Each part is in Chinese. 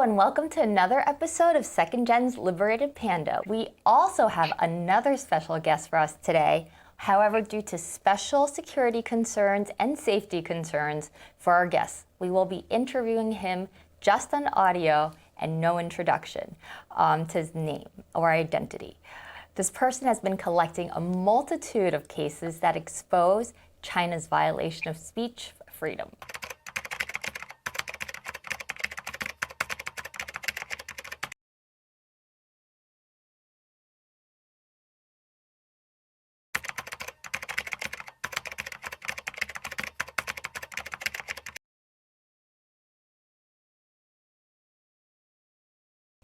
and welcome to another episode of Second Gen's Liberated Panda. We also have another special guest for us today. However, due to special security concerns and safety concerns for our guests, we will be interviewing him just on audio and no introduction to his name or identity. This person has been collecting a multitude of cases that expose China's violation of speech freedom.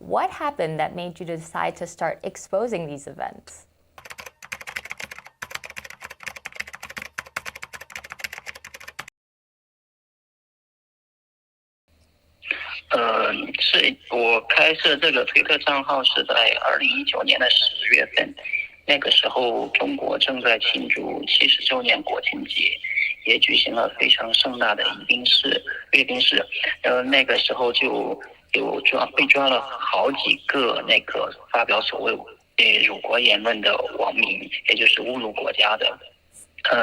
What happened that made you decide to start exposing these events?是我开设这个推特账号是在2019年的10月份，那个时候中国正在庆祝70周年国庆节，也举行了非常盛大的阅兵式，那个时候就被抓了好几个那个发表所谓辱国言论的网民，也就是侮辱国家的。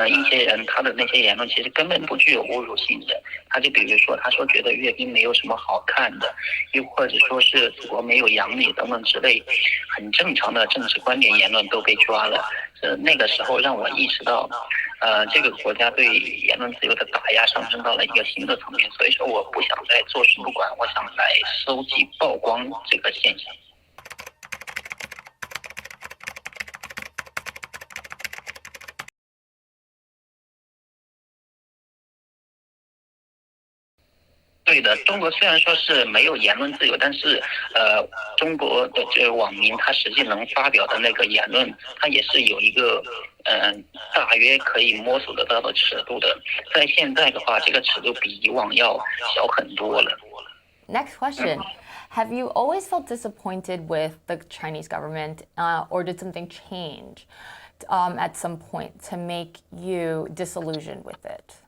一些人他的那些言论其实根本不具有侮辱性质，他就比如说他说觉得阅兵没有什么好看的，又或者说是祖国没有养你等等之类很正常的政治观点言论都被抓了。那个时候让我意识到，这个国家对言论自由的打压上升到了一个新的层面，所以说我不想再坐视不管，我想来收集曝光这个现象。对的，中国虽然说是没有言论自由，但是中国的这个网民他实际能发表的那个言论，他也是有一个大约可以摸索得到的尺度的。在现在的话，这个尺度比以往要小很多了。Next question. Have you always felt disappointed with the Chinese government, or did something change at some point to make you disillusioned with it?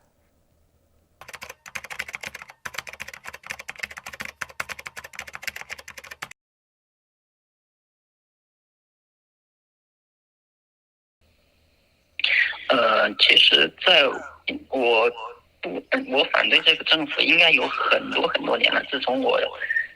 其实在我反对这个政府应该有很多年了，自从我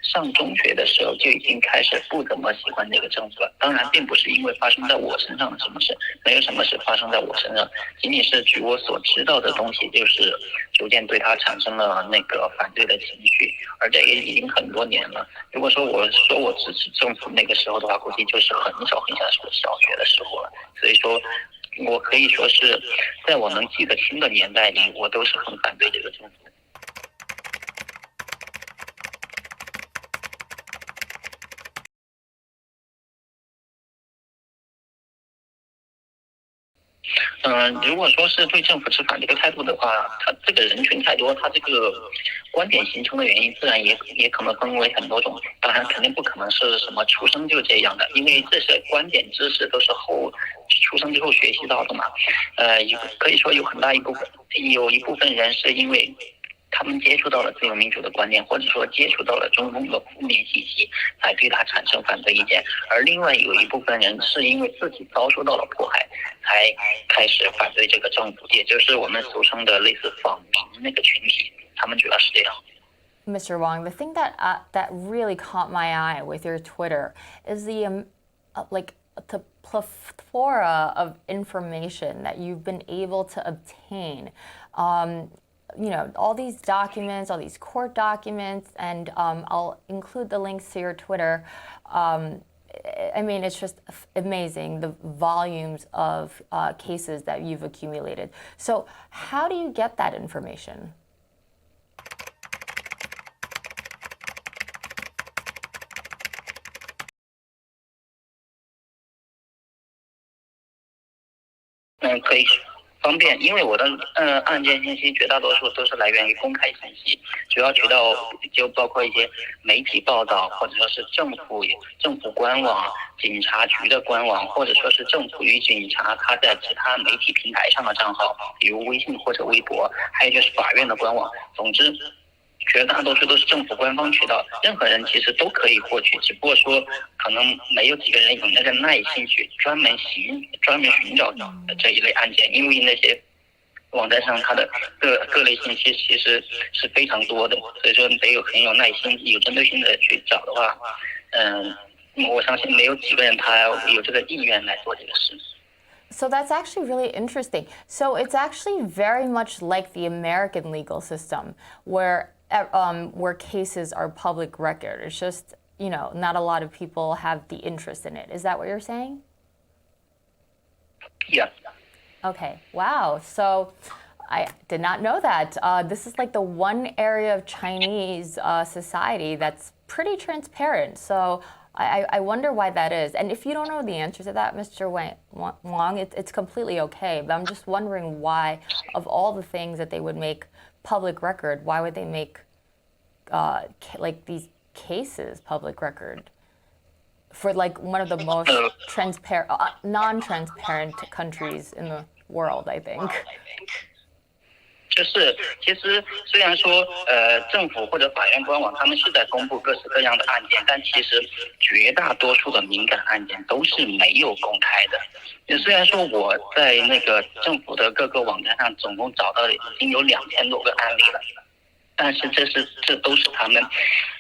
上中学的时候就已经开始不怎么喜欢这个政府了。当然并不是因为发生在我身上的什么事，没有什么事发生在我身上，仅仅是据我所知道的东西，就是逐渐对他产生了那个反对的情绪，而这也已经很多年了。如果说我支持政府那个时候的话，估计就是很小小学的时候了。所以说我可以说是在我能记得清的年代里，我都是很反对这个政府。如果说是对政府持反对态度的话，他这个人群太多，他这个观点形成的原因，自然也可能分为很多种。当然，肯定不可能是什么出生就这样的，因为这些观点知识都是出生之后学习到的嘛。可以说有一部分人是因为他们接触到了自由民主的观念，或者说接触到了中共的负面信息，才对他产生反对意见。而另外有一部分人是因为自己遭受到了迫害，才开始反对这个政府，也就是我们俗称的类似访民那个群体，他们主要是这样。Mr. Wang, the thing that really caught my eye with your Twitter is the plethora of information that you've been able to obtain. All these documents, all these court documents, and I'll include the links to your Twitter. I mean, it's just amazing, the volumes of cases that you've accumulated. So how do you get that information?可以方便，因为我的案件信息绝大多数都是来源于公开信息，主要渠道就包括一些媒体报道，或者说是政府官网、警察局的官网，或者说是政府与警察他在其他媒体平台上的账号，比如微信或者微博，还有就是法院的官网。总之，绝大多数都是政府官方渠道，任何人其实都可以获取，只不过说可能没有几个人有那个耐心去专门寻找这一类案件，因为那些网站上它的各类信息其实是非常多的，所以说得很有耐心、有针对性的去找的话，我相信没有几个人他有这个意愿来做这个事。So that's actually really interesting. So it's actually very much like the American legal system, where cases are public record. It's just, not a lot of people have the interest in it. Is that what you're saying? Yeah. Okay. Wow. So I did not know that. This is like the one area of Chinese society that's pretty transparent. So I wonder why that is. And if you don't know the answer to that, Mr. Wang, it's completely okay. But I'm just wondering why, of all the things that they would make public record, why would they make like these cases public record for like one of the most transparent, non-transparent countries in the world, I think. 就是其实虽然说政府或者法院官网他们是在公布各式各样的案件，但其实绝大多数的敏感案件都是没有公开的。虽然说我在那个政府的各个网站上总共找到了已经有2000多个案例了，但是这都是他们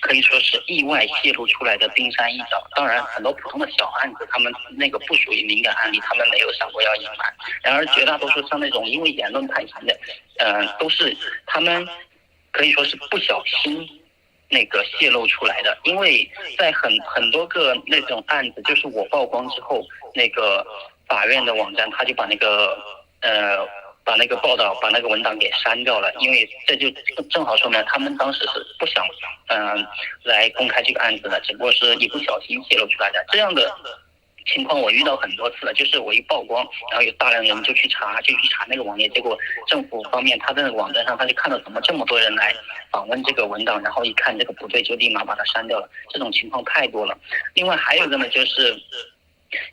可以说是意外泄露出来的冰山一角。当然很多普通的小案子他们那个不属于敏感案例，他们没有想过要隐瞒。然而绝大多数像那种因为言论太强的都是他们可以说是不小心那个泄露出来的。因为在很多个那种案子就是我曝光之后，那个法院的网站他就把那个报道把那个文档给删掉了，因为这就正好说明他们当时是不想来公开这个案子的，只不过是一不小心泄露出来的。这样的情况我遇到很多次了，就是我一曝光，然后有大量人就去查那个网页，结果政府方面他在那个网站上他就看到怎么这么多人来访问这个文档，然后一看这个不对就立马把它删掉了，这种情况太多了。另外还有一个呢，就是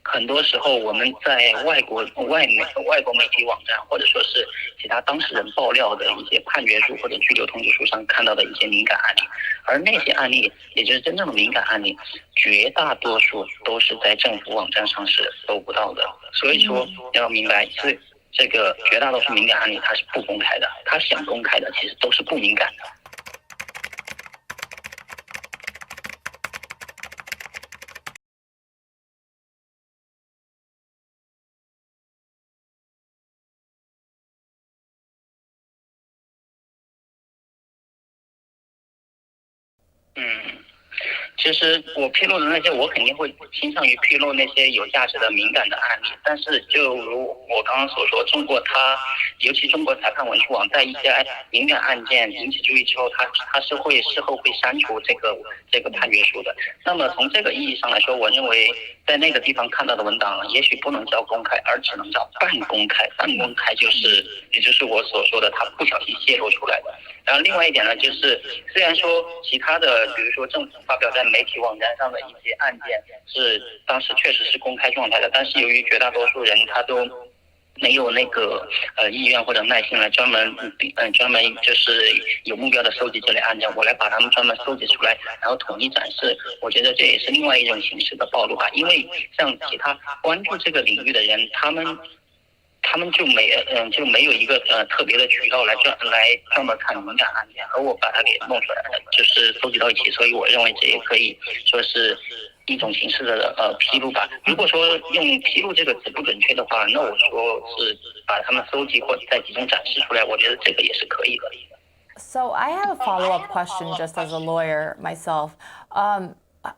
很多时候我们在外国媒体网站或者说是其他当事人爆料的一些判决书或者拘留通知书上看到的一些敏感案例，而那些案例也就是真正的敏感案例，绝大多数都是在政府网站上是搜不到的。所以说要明白，这个绝大多数敏感案例它是不公开的，它想公开的其实都是不敏感的。其实我披露的那些，我肯定会倾向于披露那些有价值的敏感的案例。但是就如我刚刚所说，中国尤其中国裁判文书网，在一些敏感案件引起注意之后，它是会事后会删除这个判决书的。那么从这个意义上来说，我认为在那个地方看到的文档，也许不能叫公开，而只能叫半公开。半公开也就是我所说的，它不小心泄露出来的。然后另外一点呢，就是虽然说其他的，比如说政府发表在媒体网站上的一些案件是当时确实是公开状态的，但是由于绝大多数人他都没有那个意愿或者耐心来专门就是有目标的收集这类案件，我来把他们专门收集出来，然后统一展示。我觉得这也是另外一种形式的暴露吧，因为像其他关注这个领域的人，他们就没有一个特别的渠道来专门看敏感案件，而我把它给弄出来了，就是收集到一起，所以我认为这也可以说是一种形式的披露吧。如果说用披露这个词不准确的话，那我说是把他们收集或者在集中展示出来，我觉得这个也是可以的。So I have a follow-up question just as a lawyer myself.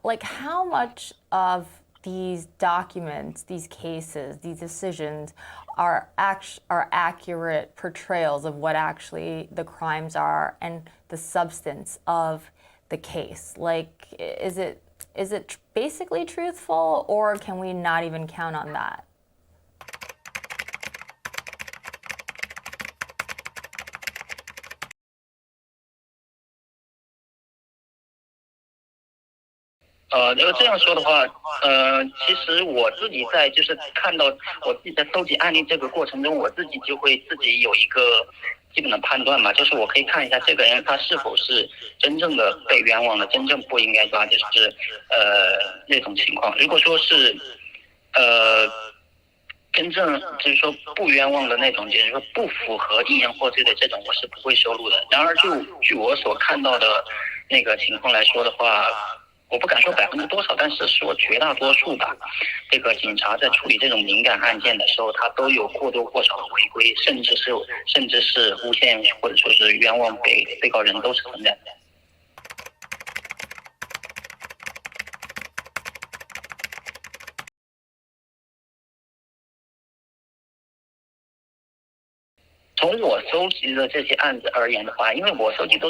Like how much of these documents, these cases, these decisions are accurate portrayals of what actually the crimes are and the substance of the case? Like, is it basically truthful, or can we not even count on that? 如果这样说的话，其实我自己在就是看到我自己在收集案例这个过程中，我自己就会自己有一个基本的判判断嘛，就是我可以看一下这个人他是否是真正的被冤枉了，真正不应该抓，就是那种情况。如果说是真正就是说不冤枉的那种，就是说不符合一人获罪的这种，我是不会收录的。然而就据我所看到的那个情况来说的话，我不敢说多少，但是说绝大多数吧，这个警察在处理这种敏感案件的时候，他都有或多或少的违规，甚至是诬陷或者说是冤枉被告人都是存在的。从我收集的这些案子而言的话，因为我收集的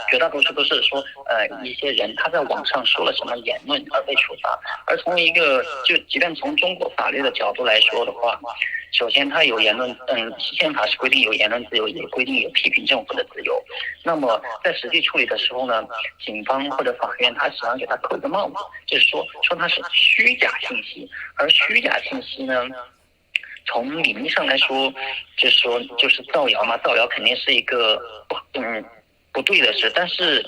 绝大多数都是说一些人他在网上说了什么言论而被处罚。而从一个即便从中国法律的角度来说的话，首先他有言论，宪法是规定有言论自由，也规定有批评政府的自由。那么在实际处理的时候呢，警方或者法院他喜欢给他扣一个帽子，就是说他是虚假信息，而虚假信息呢，从理论上来说，就是造谣嘛，造谣肯定是一个不对的事。但是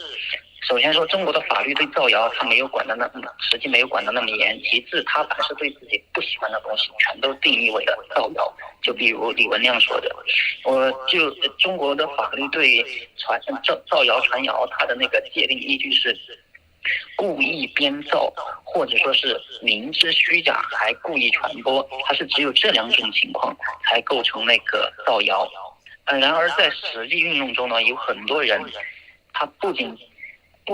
首先说，中国的法律对造谣它实际没有管得那么严。其次，它凡是对自己不喜欢的东西，全都定义为了造谣。就比如李文亮说的，中国的法律对造谣传谣，它的那个界定依据是故意编造，或者说是明知虚假还故意传播，它是只有这两种情况才构成那个造谣。然而在实际运用中呢，有很多人他不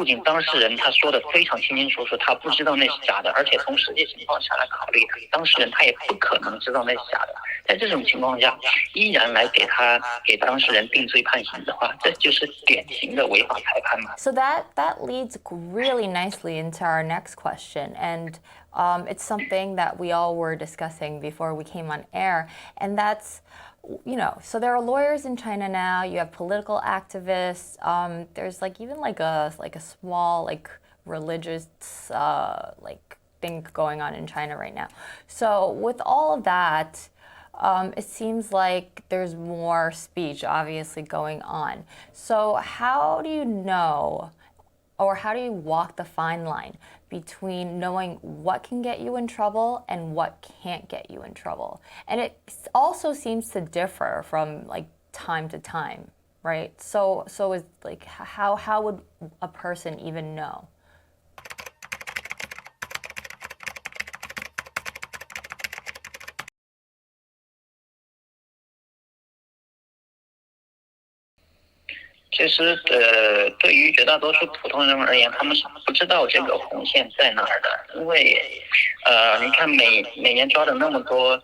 仅当事人他说的非常清清楚楚，他不知道那是假的，而且从实际情况下来考虑，当事人他也不可能知道那是假的。在这种情况下，依然来给当事人定罪判刑的话，这就是典型的违法裁判嘛。So that leads really nicely into our next question, and it's something that we all were discussing before we came on air, and that's, so there are lawyers in China now. You have political activists. There's even a small religious thing going on in China right now. So with all of that, it seems like there's more speech obviously going on. So how do you know, or how do you walk the fine line between knowing what can get you in trouble and what can't get you in trouble? And it also seems to differ from time to time, right? So is how would a person even know? 其实对于绝大多数普通人而言，他们是不知道这个红线在哪儿的。因为你看每年抓的那么多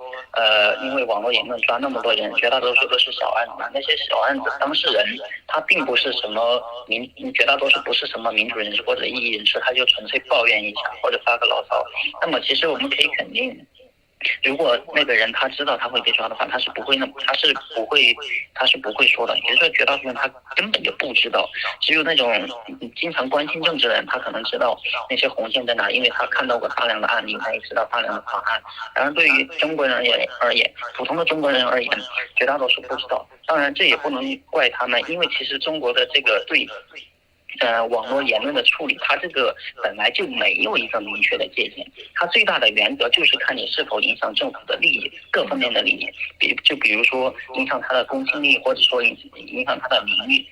因为网络言论抓那么多人，绝大多数都是小案子嘛。那些小案子当事人他并不是什么绝大多数不是什么民主人士或者异议人士，他就纯粹抱怨一下或者发个牢骚。那么其实我们可以肯定，如果那个人他知道他会被抓的话，他是不会说的。也就是说，绝大部分人他根本就不知道。只有那种经常关心政治的人，他可能知道那些红线在哪，因为他看到过大量的案例，他也知道大量的法案。然而对于中国人而言，普通的中国人而言，绝大多数不知道。当然这也不能怪他们，因为其实中国的这个对网络言论的处理，它这个本来就没有一个明确的界限。它最大的原则就是看你是否影响政府的利益，各方面的利益。比如说影响他的公信力，或者说影响他的名誉，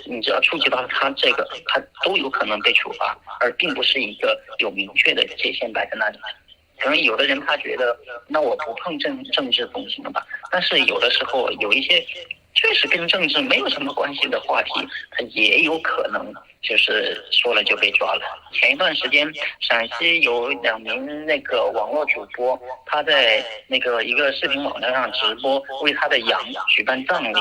你只要触及到他这个，他都有可能被处罚，而并不是一个有明确的界限摆在那里。可能有的人他觉得，那我不碰政治总行了吧？但是有的时候有一些确实跟政治没有什么关系的话题，它也有可能就是说了就被抓了。前一段时间，陕西有2名那个网络主播，他在那个一个视频网站上直播，为他的羊举办葬礼。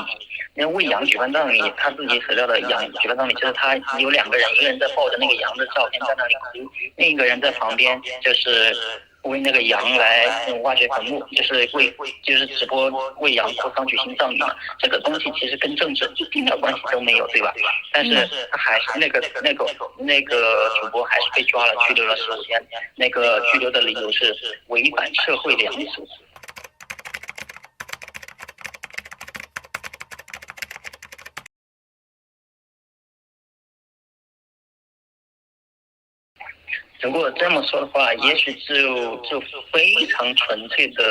那为羊举办葬礼，他自己所料的羊举办葬礼，就是他有2个人，一个人在抱着那个羊的照片在那里哭，另一个人在旁边就是为那个羊来挖掘坟墓，就是直播为羊哭丧举行葬礼嘛。这个东西其实跟政治一丁点关系都没有，对吧？但是他还是那个主播还是被抓了，拘留了15天。那个拘留的理由是违反社会良俗。如果这么说的话，也许就非常纯粹的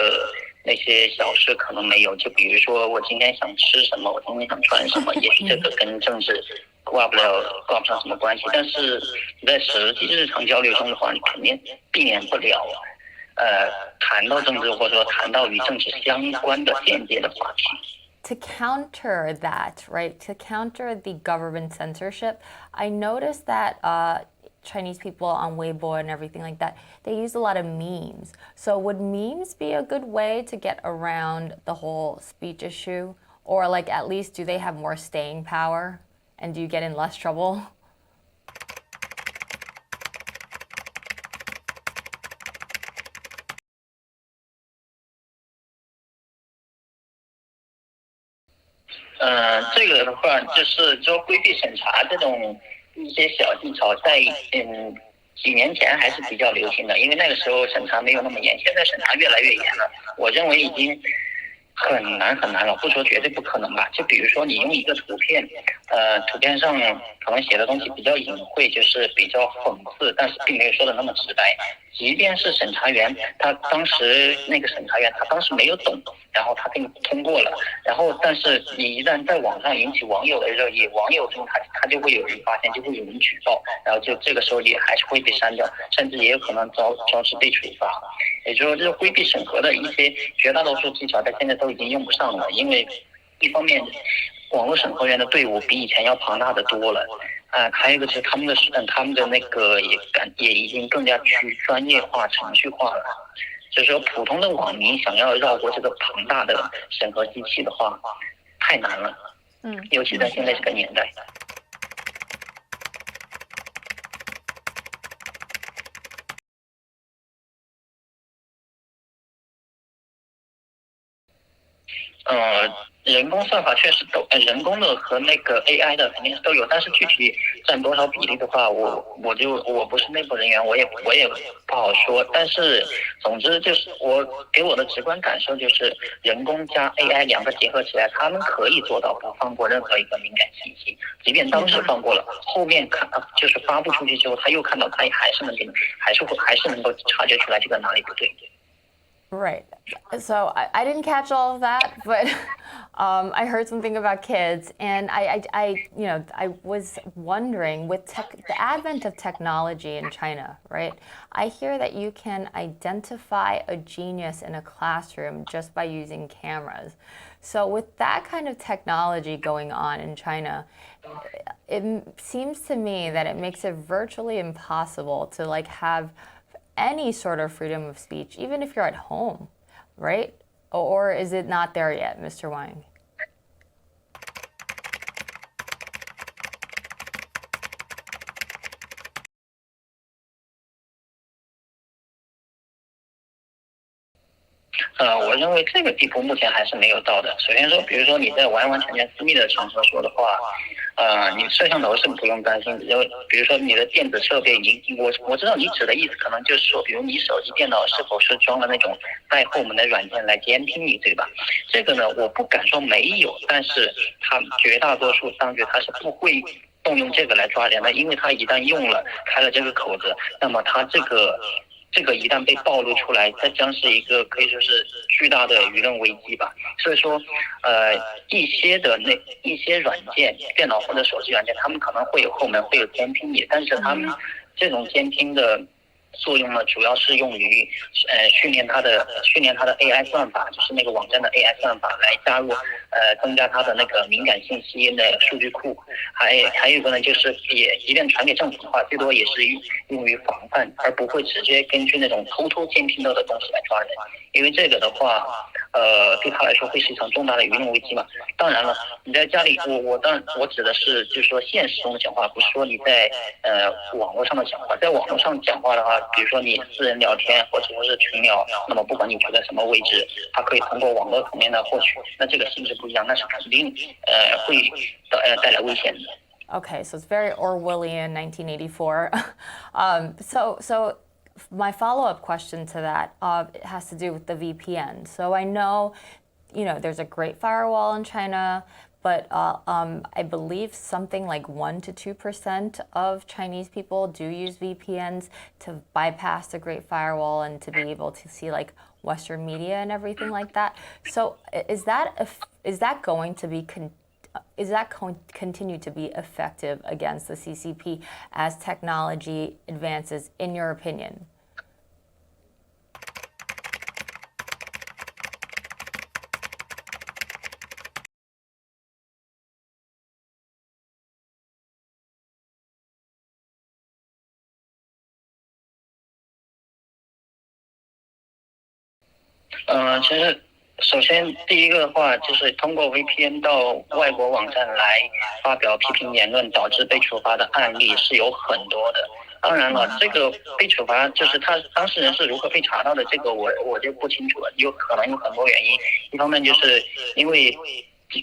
那些小事可能没有，就比如说我今天想吃什么，我今天想穿什么，也许这个跟政治挂不上什么关系。但是你在实际日常交流中的话，你肯定避免不了谈到政治或者说谈到与政治相关的间接的话题。To counter that, right, to counter the government censorship, I noticed that Chinese people on Weibo and everything like that, they use a lot of memes. So would memes be a good way to get around the whole speech issue? Or like at least do they have more staying power? And do you get in less trouble?这个的话，就是说规避审查这种一些小技巧，在几年前还是比较流行的，因为那个时候审查没有那么严，现在审查越来越严了。我认为已经很难了，不说绝对不可能吧。就比如说你用一个图片，图片上可能写的东西比较隐晦，就是比较讽刺，但是并没有说的那么直白。即便是审查员，他当时没有懂，然后他并通过了，然后但是你一旦在网上引起网友的热议，网友中他就会有人发现，就会有人举报，然后就这个时候也还是会被删掉，甚至也有可能招致被处罚。也就是说，这规避审核的一些绝大多数技巧，在现在都已经用不上了，因为一方面网络审核员的队伍比以前要庞大的多了。还有一个是他们的那个也已经更加去专业化、程序化了。所以说，普通的网民想要绕过这个庞大的审核机器的话，太难了。尤其在现在这个年代。人工算法确实人工的和那个 AI 的肯定是都有，但是具体占多少比例的话，我不是内部人员，我也不好说。但是总之就是给我的直观感受就是，人工加 AI 两个结合起来，他们可以做到不放过任何一个敏感信息，即便当时放过了，后面就是发布出去之后，他又看到，他还是能够察觉出来这个哪里不对。Right. So I didn't catch all of that, but I heard something about kids, and I was wondering with the advent of technology in China, right? I hear that you can identify a genius in a classroom just by using cameras. So with that kind of technology going on in China, it seems to me that it makes it virtually impossible to like have any sort of freedom of speech, even if you're at home, right? Or is it not there yet, Mr. Wang?我认为这个地步目前还是没有到的。首先说，比如说你在完全私密的场合说的话，你摄像头是不用担心的。因为比如说你的电子设备我知道你指的意思可能就是说，比如你手机、电脑是否是装了那种带后门的软件来监听你，对吧？这个呢，我不敢说没有，但是它绝大多数当局它是不会动用这个来抓人的，因为它一旦开了这个口子，那么它这个一旦被暴露出来，它将是一个可以说是巨大的舆论危机吧。所以说，一些软件，电脑或者手机软件，他们可能会有后门，会有监听你，但是他们这种监听的作用呢，主要是用于训练它的 AI 算法，就是那个网站的 AI 算法来加入增加它的那个敏感信息的数据库。还有一个呢，就是即便传给政府的话，最多也是用于防范，而不会直接根据那种偷监听到的东西来抓人。因为这个的话，对他来说会是一场重大的舆论危机嘛。当然了，你在家里，我指的是就是说现实中的讲话，不是说你在网络上的讲话。在网络上讲话的话，比如说你私人聊天或者说是群聊，那么不管你处在什么位置，它可以通过网络层面的获取，那这个性质不一样，那是肯定会带来危险的。Okay, so it's very Orwellian 1984. So my follow-up question to that has to do with the VPN. So I know, there's a great firewall in China, but I believe something like 1 to 2% of Chinese people do use VPNs to bypass the Great Firewall and to be able to see like Western media and everything like that. So is that going to be continue to be effective against the CCP as technology advances, in your opinion?其实首先第一个的话，就是通过 VPN 到外国网站来发表批评言论，导致被处罚的案例是有很多的。当然了，这个被处罚就是他当事人是如何被查到的，这个我就不清楚了，有可能有很多原因。一方面就是因为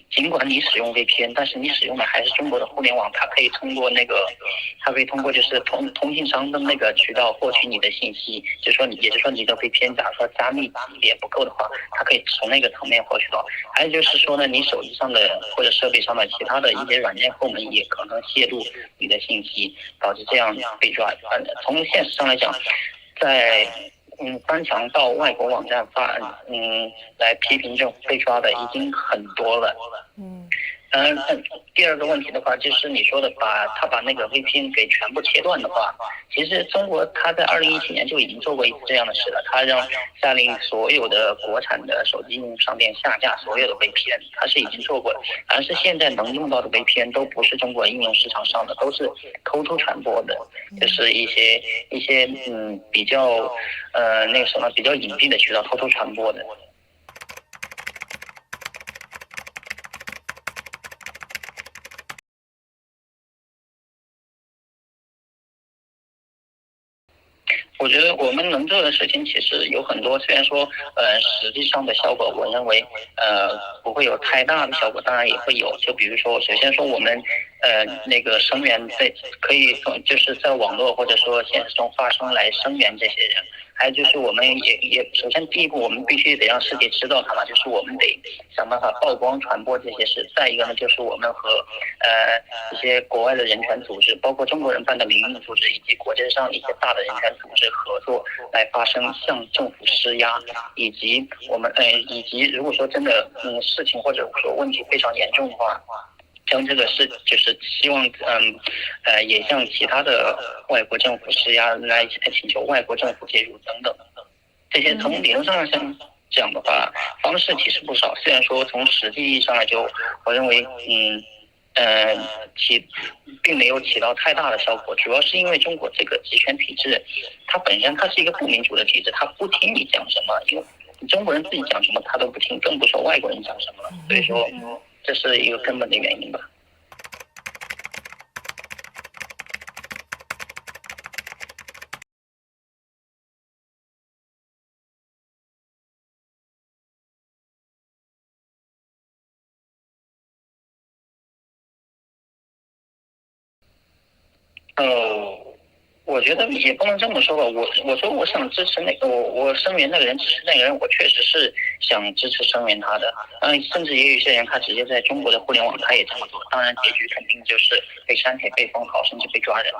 尽管你使用 VPN， 但是你使用的还是中国的互联网，它可以通过就是通信商的那个渠道获取你的信息，也就是说你的 VPN 假如说加密级别不够的话，它可以从那个层面获取到。还有就是说呢，你手机上的或者设备上的其他的一些软件后门也可能泄露你的信息，导致这样被抓。从现实上来讲，在翻墙到外国网站来批评政府被抓的已经很多了。第二个问题的话，就是你说的把那个 VPN 给全部切断的话，其实中国它在2017年就已经做过一次这样的事了，它下令所有的国产的手机应用商店下架所有的 VPN， 它是已经做过的。而是现在能用到的 VPN 都不是中国应用市场上的，都是偷偷传播的，就是一些比较比较隐蔽的渠道偷偷传播的。我觉得我们能做的事情其实有很多，虽然说实际上的效果我认为不会有太大的效果，当然也会有。就比如说，首先说我们那个声援可以就是在网络或者说现实中发声来声援这些人。还有就是我们也首先第一步我们必须得让世界知道它嘛，就是我们得想办法曝光传播这些事。再一个呢，就是我们和一些国外的人权组织，包括中国人办的民运组织以及国际上一些大的人权组织合作来发声，向政府施压，以及如果说真的事情或者说问题非常严重的话，将这个就是希望也向其他的外国政府施压，来请求外国政府介入等等。这些从理论上讲的话，方式其实不少。虽然说从实际意义上来就，我认为并没有起到太大的效果，主要是因为中国这个集权体制，它本身是一个不民主的体制，它不听你讲什么，因为中国人自己讲什么他都不听，更不说外国人讲什么了。所以说，这是一个根本的原因吧。我觉得也不能这么说吧。我说我想支持我声援那个人，支持那个人，我确实是想支持声援他的。甚至也有一些人他直接在中国的互联网他也这么做，当然结局肯定就是被删帖、被封号，甚至被抓人了。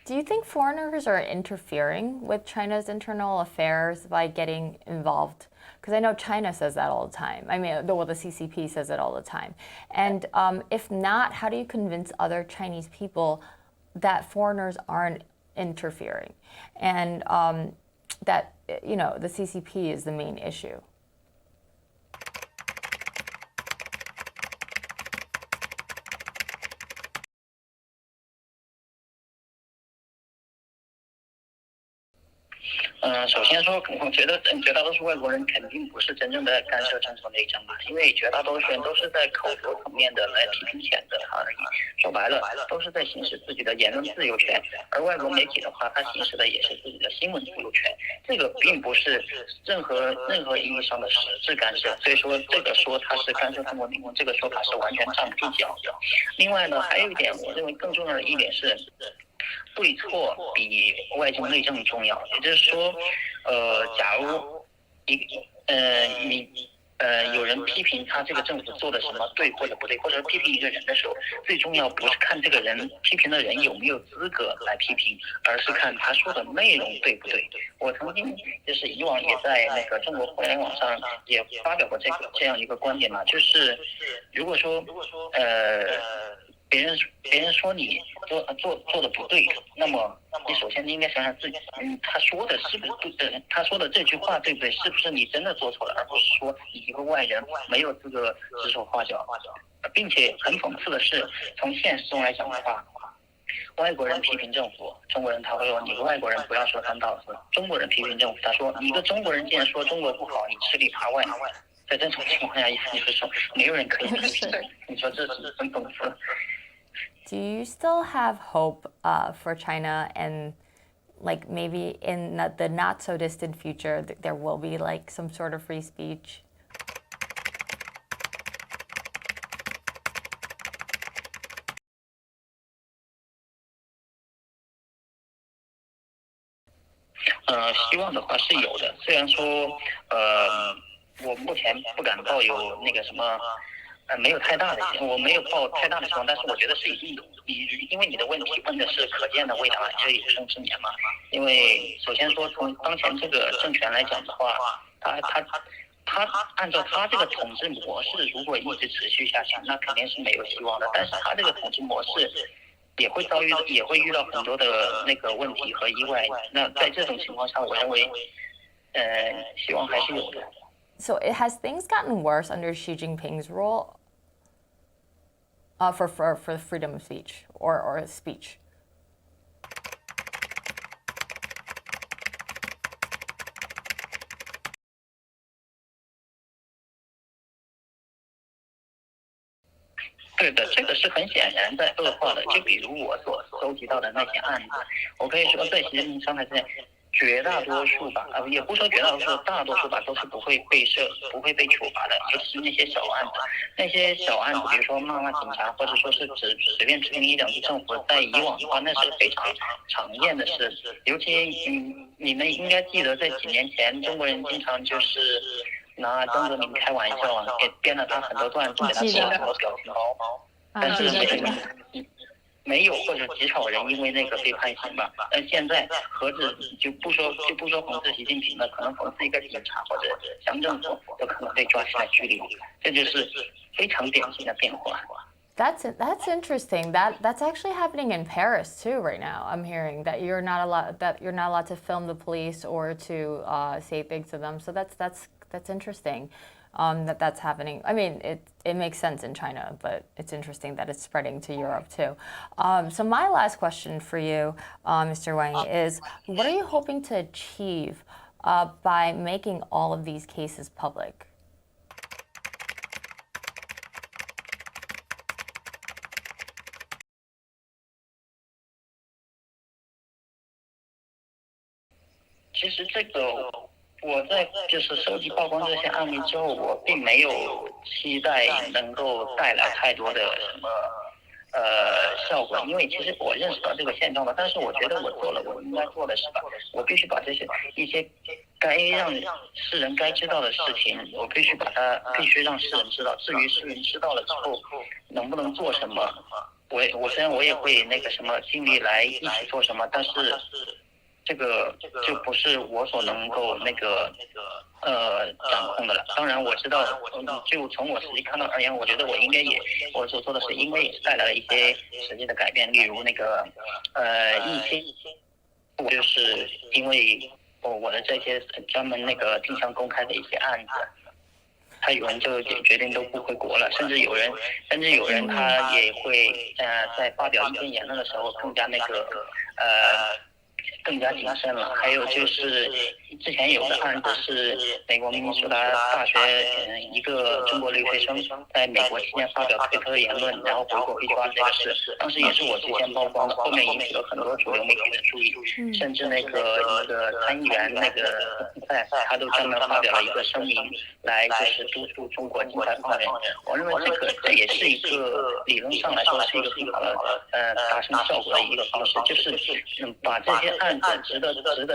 Do you think foreigners are interfering with China's internal affairs by getting involved? Because I know China says that all the time. I mean, the CCP says it all the time. And if not, how do you convince other Chinese people that foreigners aren't interfering and that, the CCP is the main issue? 首先说，我觉得绝大多数外国人肯定不是真正的干涉政策内政吧，因为绝大多数人都是在口头层面的来批评谴责他而已。说白了，都是在行使自己的言论自由权。而外国媒体的话，它行使的也是自己的新闻自由权。这个并不是任何意义上的实质干涉。所以说，这个说它是干涉中国内政，这个说法是完全站不住脚的。另外呢，还有一点，我认为更重要的一点是，对错比外政内政重要。也就是说，假如有人批评他这个政府做的什么对或者不对，或者批评一个人的时候，最重要不是看这个人批评的人有没有资格来批评，而是看他说的内容对不对。我曾经就是以往也在那个中国互联网上也发表过这样一个观点嘛，就是如果说别人说你做的不对，那么你首先应该想想自己，他说的是不是对？他说的这句话对不对？是不是你真的做错了，而不是说你一个外人没有资格指手画脚。并且很讽刺的是，从现实中来讲的话，外国人批评政府，中国人他会说你个外国人不要说三道四；中国人批评政府，他说你一个中国人竟然说中国不好，你吃里扒外。在这种情况下，意思就是说没有人可以批评的。你说这是很讽刺。Do you still have hope for China, and like maybe in the not so distant future there will be like some sort of free speech? 希望的话是有的，虽然说我目前不敢抱有那个什么没有太大的，我没有抱太大的希望，但是我觉得是已经有。因为你的问题问的是可见的未来，就有生之年嘛。因为首先说从当前这个政权来讲的话，他按照他这个统治模式，如果一直持续下去，那肯定是没有希望的。但是他这个统治模式也会遇到很多的那个问题和意外。那在这种情况下，我认为希望还是有的。So has things gotten worse under Xi Jinping's rule for freedom of speech or speech? 对的，这个是很显然在恶化的。就比如我所收集到的那些案子，我可以说在习近平上台之前，绝大多数吧，也不说绝大多数，大多数吧都是不会被处罚的，尤其是那些小案子。那些小案子，比如说骂警察，或者说是随便批评一两句政府，在以往的话那是非常常见的事。尤其你们应该记得，在几年前，中国人经常就是拿江泽民开玩笑啊，给编了他很多段子，给他做了很多表情包，但是没有或者极少人因为那个被判刑吧。但现在何止就不说讽刺习近平了，可能讽刺一个警察或者乡政府都可能被抓起来拘留，这就是非常典型的变化。That's interesting. That's actually happening in Paris too right now. I'm hearing that you're not allowed to film the police or to say things to them. So that's interesting. That's happening. I mean, it makes sense in China, but it's interesting that it's spreading to Europe too. So my last question for you, Mr. Wang, is what are you hoping to achieve by making all of these cases public? 其实这个我在就是收集曝光这些案例之后，我并没有期待能够带来太多的什么效果，因为其实我认识到这个现状了，但是我觉得我做了我应该做的事吧，我必须把这些一些该让世人该知道的事情，我必须让世人知道。至于世人知道了之后能不能做什么，我虽然我也会那个什么尽力来一起做什么，但是这个就不是我所能够那个掌控的了。当然我知道，就从我实际看到而言，我觉得我所做的事应该也是带来了一些实际的改变，例如那个一些，就是因为我的这些专门那个定向公开的一些案子，他有人就决定都不回国了，甚至有人他也会在发表意见言论的时候更加那个更加谨慎了。还有就是之前有个案子是美国明尼苏达大学一个中国留学生在美国期间发表推特言论，然后回国被抓这个事，当时也是我最先曝光的，后面引起了很多主流媒体的注意，甚至那个一个参议员那个他都专门发表了一个声明来就是督促中国尽快放人。我认为这也是一个理论上来说是一个很好的达成效果的一个方式，就是把这些案子值得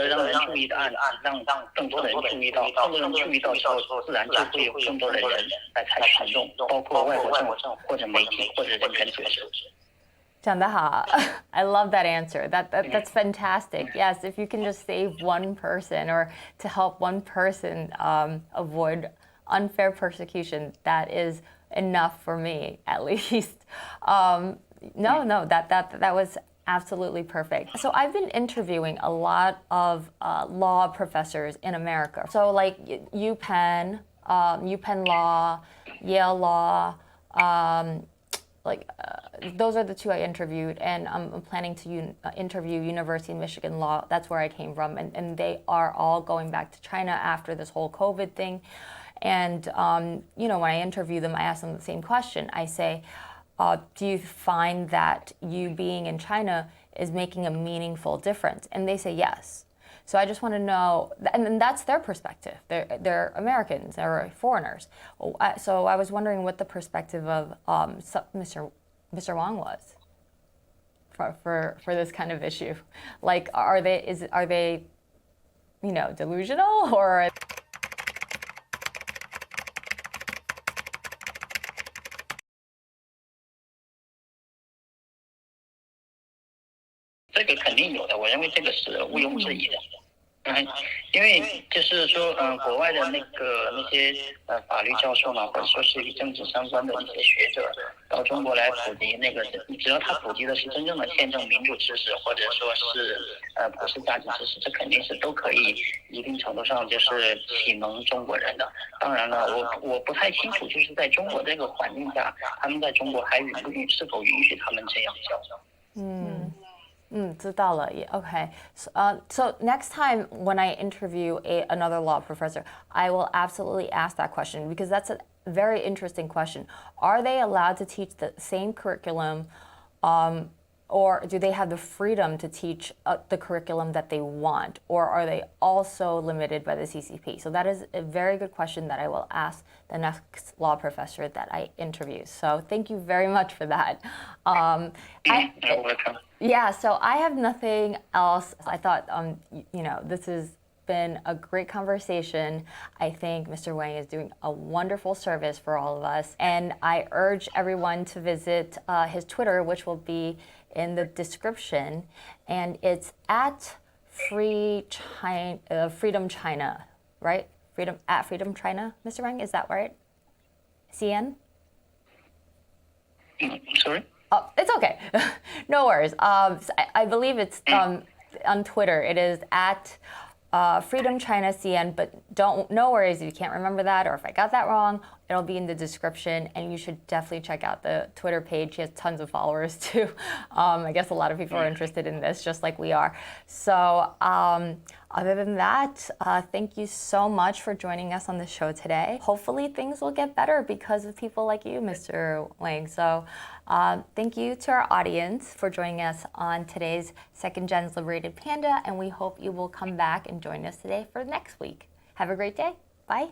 让人注意的案子，让更多的人注意到，更多人注意到之后，自然就会有更多的人来采取行动，包括外国政府或者媒体或者人权组织。讲得好. I love that answer. That's fantastic. Yes, if you can just save one person or to help one person avoid unfair persecution, that is enough for me, at least. No, that was absolutely perfect. So I've been interviewing a lot of law professors in America. So like UPenn, UPenn Law, Yale Law, those are the two I interviewed, and I'm planning to interview University of Michigan Law. That's where I came from, and they are all going back to China after this whole COVID thing. And when I interview them, I ask them the same question. I say, do you find that you being in China is making a meaningful difference? And they say yes. So I just want to know, and that's their perspective. They're Americans, they're foreigners. So I was wondering what the perspective of Mr. Wang was for this kind of issue. Like, are they delusional, or?这个肯定有的，我认为这个是毋庸置疑的。因为就是说，国外的那些法律教授嘛，或者说是与政治相关的一些学者，到中国来普及只要他普及的是真正的宪政民主知识，或者说是普世价值知识，这肯定是都可以一定程度上就是启蒙中国人的。当然了，我不太清楚，就是在中国这个环境下，他们在中国还是否允许他们这样教？知道了. Okay. So next time when I interview another law professor, I will absolutely ask that question, because that's a very interesting question. Are they allowed to teach the same curriculum, or do they have the freedom to teach the curriculum that they want, or are they also limited by the CCP? So that is a very good question that I will ask the next law professor that I interview. So thank you very much for that. You're welcome. Yeah, so I have nothing else. I thought, this has been a great conversation. I think Mr. Wang is doing a wonderful service for all of us. And I urge everyone to visit his Twitter, which will be in the description. And it's at Freedom China, right? Freedom China, Mr. Wang, is that right? CN? Sorry? Oh, it's okay. No worries. I believe it's on Twitter. It is at Freedom China CN, but no worries if you can't remember that, or if I got that wrong, it'll be in the description, and you should definitely check out the Twitter page. He has tons of followers too. I guess a lot of people are interested in this, just like we are. So other than that, thank you so much for joining us on the show today. Hopefully things will get better because of people like you, Mr. Wang. So thank you to our audience for joining us on today's Second Gen's Liberated Panda, and we hope you will come back and join us today for next week. Have a great day. Bye.